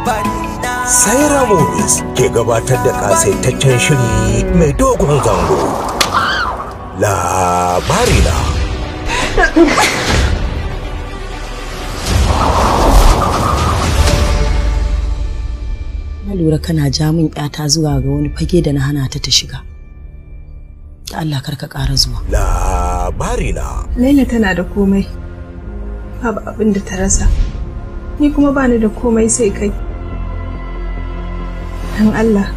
Saira Movies ke gabatar da kasaitaccen shiri mai dogon zango. Labarina. Na lura kana ja min ƴata zuwa ga wani fage da na hana ta shiga. Da Allah karka ƙara zuwa. Labarina. Laila tana da komai. Babu abin da ta rasa. Ni kuma bani da komai sai kai. Dan Allah,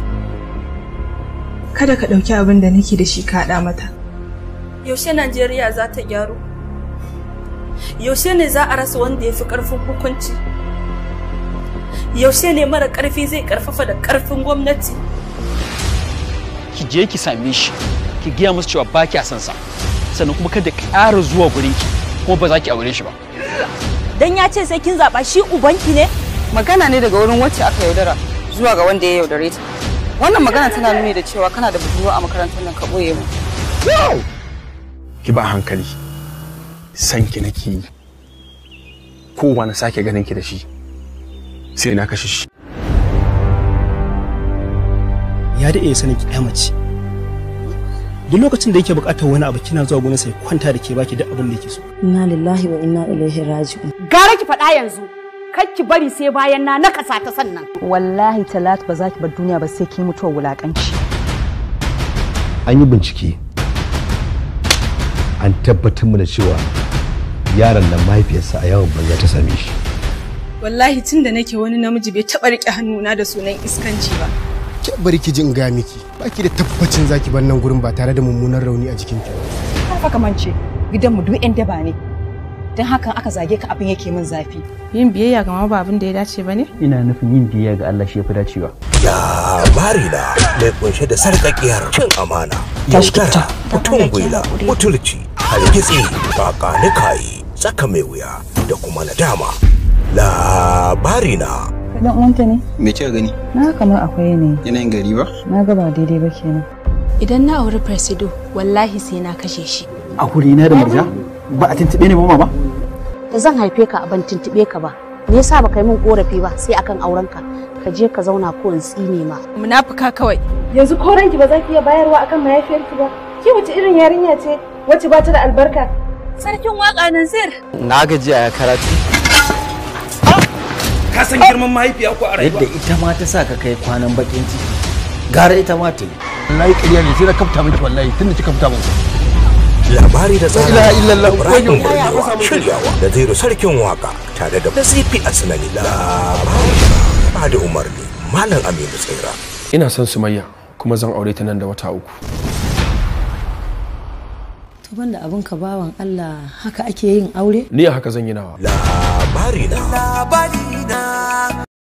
kada ka ɗauki abin da nake da shi ka haɗa mata. Yaushe Najeriya za ta gyaru? Yaushe ne za a rasa wanda ya fi ƙarfin hukunci? Yaushe ne mara ƙarfi zai ƙarfafa da ƙarfin gwamnati? Ki je ki same shi, ki gaya musu cewa ba kya son sa, sannan kuma kada ƙara zuwa gurin ki, kuma ba za ki aure shi ba. Dan ya ce sai kin zaɓa shi ubanki ne? Magana ne daga wurin wacce aka yaudara zuwa ga wanda ya yaudare ta. Wannan magana tana nuni da cewa kana da budurwa a makarantar nan ka ɓoye mu. Ki ba hankali, san ki nake yi. Kowa na sake ganin ki da shi, sai na kashe shi. Ya daɗe ya sanin ki ɗaya mace. Duk lokacin da yake buƙatar wani abu kina zuwa gurin sai kwanta da ke baki duk abin da yake so. Inna lillahi wa inna ilaihi raji'un. Gara ki faɗa yanzu. Kar ki bari sai bayan na nakasa ta sannan. Wallahi Talatu ba za ki bar duniya ba sai ki mutuwa wulakanci. An yi bincike. An tabbatar mana cewa yaron nan mahaifiyarsa a yawon banza ta same shi. Wallahi tun da nake wani namiji bai taɓa riƙe hannuna da sunan iskanci ba. Ke bari ki ji in gaya miki, baki da tabbacin zaki bar nan gurin ba tare da mummunan rauni a jikinki. Haka kamance gidanmu duk 'yan daba ne. Don hakan aka zage ka abin yake min zafi. Yin biyayya ga mama ba abin da ya dace ba ne? Ina nufin yin biyayya ga Allah shi ya fi dacewa. Labarina mai kunshe da sarƙaƙiyar cin amana, yaudara, mutum gwila, mutulci, hargitsi, kakanikayi, tsaka mai wuya da kuma nadama. Labarina. Dan uwanta ne? Me kika gani? Na kamar akwai ne. Yanayin gari ba? Na ga ba daidai ba kenan. Idan na auri Presido, wallahi sai na kashe shi. A kuri na da murja? Ba a tuntube ne ba mama? Da zan haife ka ban tuntube ka ba. Me yasa baka yi min korafi ba sai akan aurenka? Ka je ka zauna ko in tsine ma. Munafuka kawai. Yanzu ko ranki ba za ki iya bayarwa akan mahaifiyarki ba. Ki wace irin yarinya ce wacce ba ta da albarka? Sarkin waka Nazir. Na gaji a karatu. Ka san girman mahaifiya ko a rayuwa? Yadda ita ma ta sa ka kai kwanan bakin ciki. Gara ita ma ta yi. Na yi ƙarya ne sai na kafta miki wallahi tun da kika fita mun. Labari da tsara Ibrahim Burgewa shiryawa da Zairu sarkin waka tare da Nasifi Asnani. Labari ba da umarni Malam Aminu Tsaira. Ina son Sumayya kuma zan aure ta nan da wata 3. To banda abin ka bawan Allah haka ake yin aure? Ni a haka zan yi nawa. Labarina.